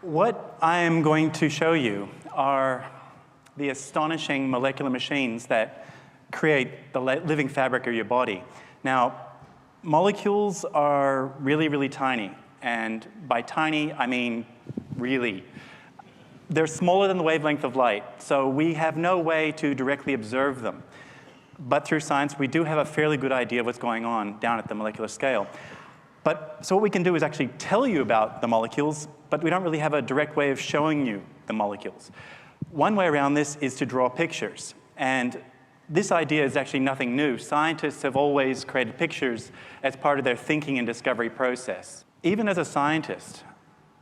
What I am going to show you are the astonishing molecular machines that create the living fabric of your body. Now, molecules are really, really tiny. And by tiny, I mean really. They're smaller than the wavelength of light, so we have no way to directly observe them. But through science, we do have a fairly good idea of what's going on down at the molecular scale. So what we can do is actually tell you about the molecules, but we don't really have a direct way of showing you the molecules. One way around this is to draw pictures. And this idea is actually nothing new. Scientists have always created pictures as part of their thinking and discovery process. Even as a scientist,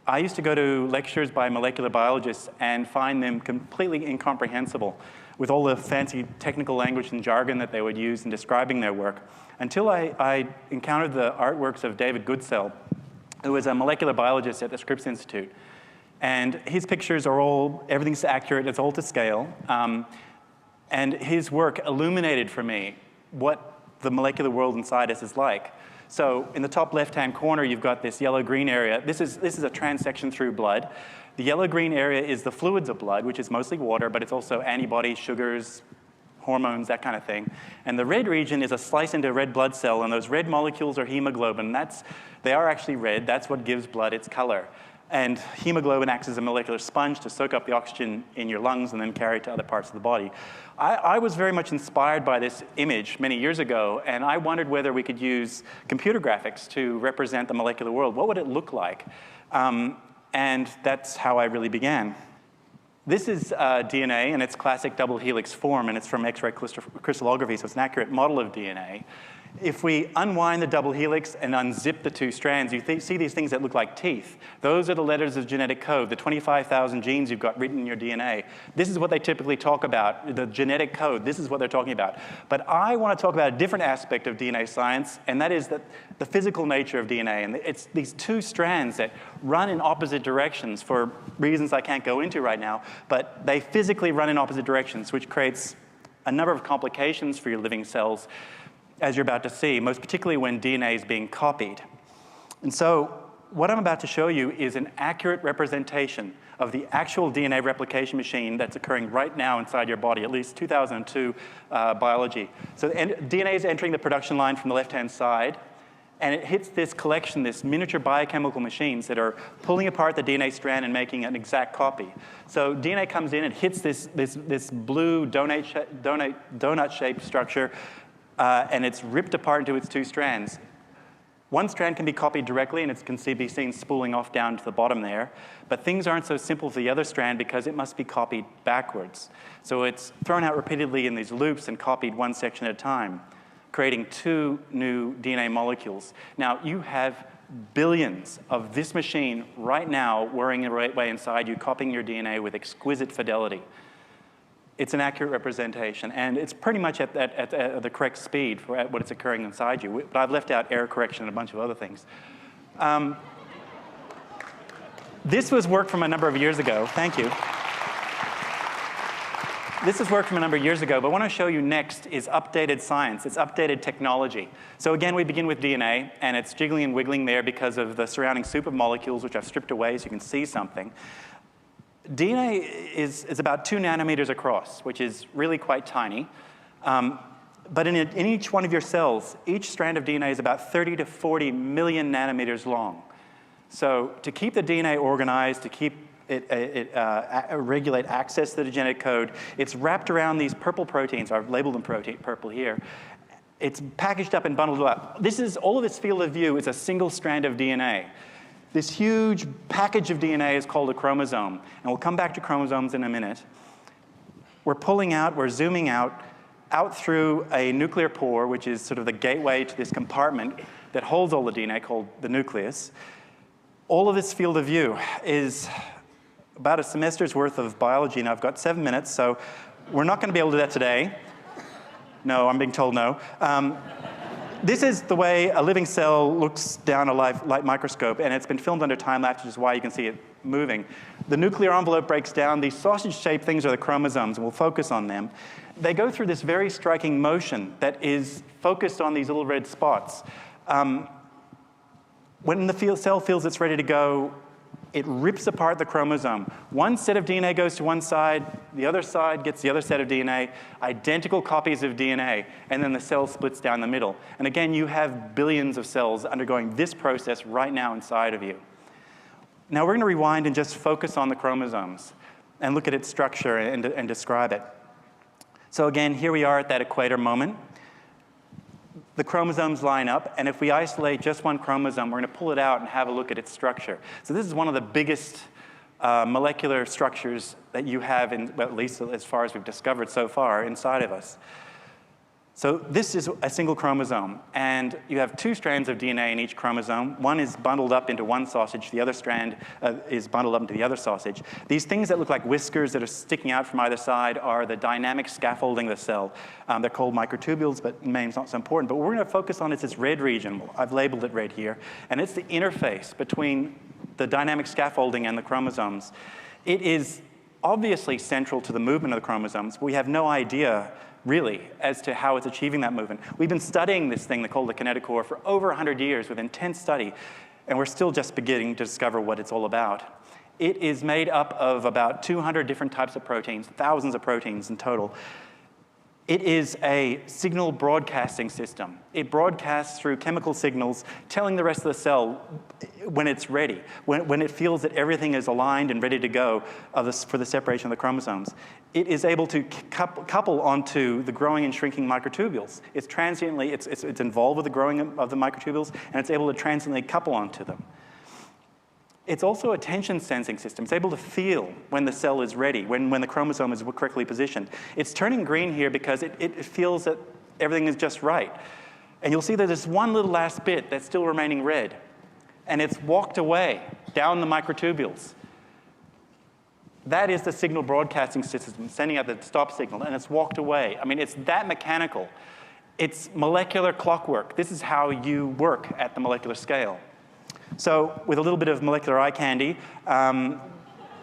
I used to go to lectures by molecular biologists and find them completely incomprehensible with all the fancy technical language and jargon that they would use in describing their work, until I encountered the artworks of David Goodsell, who was a molecular biologist at the Scripps Institute. And his pictures are everything's accurate, it's all to scale. And his work illuminated for me what the molecular world inside us is like. So in the top left-hand corner, you've got this yellow-green area. This is a transection through blood. The yellow-green area is the fluids of blood, which is mostly water, but it's also antibodies, sugars, hormones, that kind of thing. And the red region is a slice into a red blood cell, and those red molecules are hemoglobin. They are actually red. That's what gives blood its color. And hemoglobin acts as a molecular sponge to soak up the oxygen in your lungs and then carry it to other parts of the body. I was very much inspired by this image many years ago, and I wondered whether we could use computer graphics to represent the molecular world. What would it look like? And that's how I really began. This is DNA in its classic double helix form, and it's from X-ray crystallography, so it's an accurate model of DNA. If we unwind the double helix and unzip the two strands, you see these things that look like teeth. Those are the letters of genetic code, the 25,000 genes you've got written in your DNA. This is what they typically talk about, the genetic code. This is what they're talking about. But I want to talk about a different aspect of DNA science, and that is the physical nature of DNA. And it's these two strands that run in opposite directions for reasons I can't go into right now, but they physically run in opposite directions, which creates a number of complications for your living cells, as you're about to see, most particularly when DNA is being copied. And so what I'm about to show you is an accurate representation of the actual DNA replication machine that's occurring right now inside your body, at least 2002 biology. So DNA is entering the production line from the left-hand side, and it hits this collection, this miniature biochemical machines that are pulling apart the DNA strand and making an exact copy. So DNA comes in, it hits this blue donut-shaped structure, and it's ripped apart into its two strands. One strand can be copied directly, and it can be seen spooling off down to the bottom there. But things aren't so simple for the other strand because it must be copied backwards. So it's thrown out repeatedly in these loops and copied one section at a time, creating two new DNA molecules. Now, you have billions of this machine right now whirring the right way inside you, copying your DNA with exquisite fidelity. It's an accurate representation, and it's pretty much at the correct speed for what it's occurring inside you. But I've left out error correction and a bunch of other things. This was work from a number of years ago. Thank you. This is work from a number of years ago, but what I want to show you next is updated science. It's updated technology. So again, we begin with DNA, and it's jiggling and wiggling there because of the surrounding soup of molecules, which I've stripped away so you can see something. DNA is about 2 nanometers across, which is really quite tiny. But in each one of your cells, each strand of DNA is about 30 to 40 million nanometers long. So to keep the DNA organized, to keep regulate access to the genetic code, it's wrapped around these purple proteins. I've labeled them purple here. It's packaged up and bundled up. All of this field of view is a single strand of DNA. This huge package of DNA is called a chromosome, and we'll come back to chromosomes in a minute. We're pulling out, we're zooming out through a nuclear pore, which is sort of the gateway to this compartment that holds all the DNA called the nucleus. All of this field of view is about a semester's worth of biology, and I've got 7 minutes, so we're not going to be able to do that today. No, I'm being told no. This is the way a living cell looks down a light microscope, and it's been filmed under time-lapse, which is why you can see it moving. The nuclear envelope breaks down. These sausage-shaped things are the chromosomes, and we'll focus on them. They go through this very striking motion that is focused on these little red spots. When the cell feels it's ready to go, It rips apart the chromosome. One set of DNA goes to one side, the other side gets the other set of DNA, identical copies of DNA, and then the cell splits down the middle. And again, you have billions of cells undergoing this process right now inside of you. Now we're going to rewind and just focus on the chromosomes and look at its structure and describe it. So again, here we are at that equator moment. The chromosomes line up, and if we isolate just one chromosome, we're going to pull it out and have a look at its structure. So this is one of the biggest molecular structures that you have, well, at least as far as we've discovered so far, inside of us. So this is a single chromosome, and you have two strands of DNA in each chromosome. One is bundled up into one sausage, the other strand is bundled up into the other sausage. These things that look like whiskers that are sticking out from either side are the dynamic scaffolding of the cell. They're called microtubules, but the name's not so important. But what we're going to focus on is this red region. I've labeled it red here, and it's the interface between the dynamic scaffolding and the chromosomes. It is obviously central to the movement of the chromosomes. We have no idea really, as to how it's achieving that movement. We've been studying this thing called the kinetic core for over 100 years with intense study, and we're still just beginning to discover what it's all about. It is made up of about 200 different types of proteins, thousands of proteins in total. It is a signal broadcasting system. It broadcasts through chemical signals, telling the rest of the cell when it's ready, when it feels that everything is aligned and ready to go for the separation of the chromosomes. It is able to couple onto the growing and shrinking microtubules. It's transiently, it's involved with the growing of the microtubules, and it's able to transiently couple onto them. It's also a tension sensing system. It's able to feel when the cell is ready, when the chromosome is correctly positioned. It's turning green here because it feels that everything is just right. And you'll see that there's one little last bit that's still remaining red. And it's walked away down the microtubules. That is the signal broadcasting system sending out the stop signal, and it's walked away. I mean, it's that mechanical. It's molecular clockwork. This is how you work at the molecular scale. So with a little bit of molecular eye candy,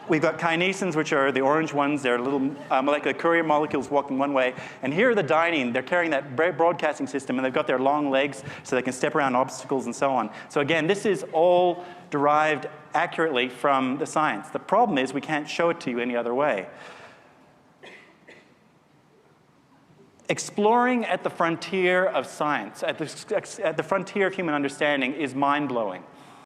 we've got kinesins, which are the orange ones. They're little molecular courier molecules walking one way. And here are the dynein. They're carrying that broadcasting system, and they've got their long legs so they can step around obstacles and so on. So again, this is all derived accurately from the science. The problem is we can't show it to you any other way. Exploring at the frontier of science, at the frontier of human understanding, is mind-blowing.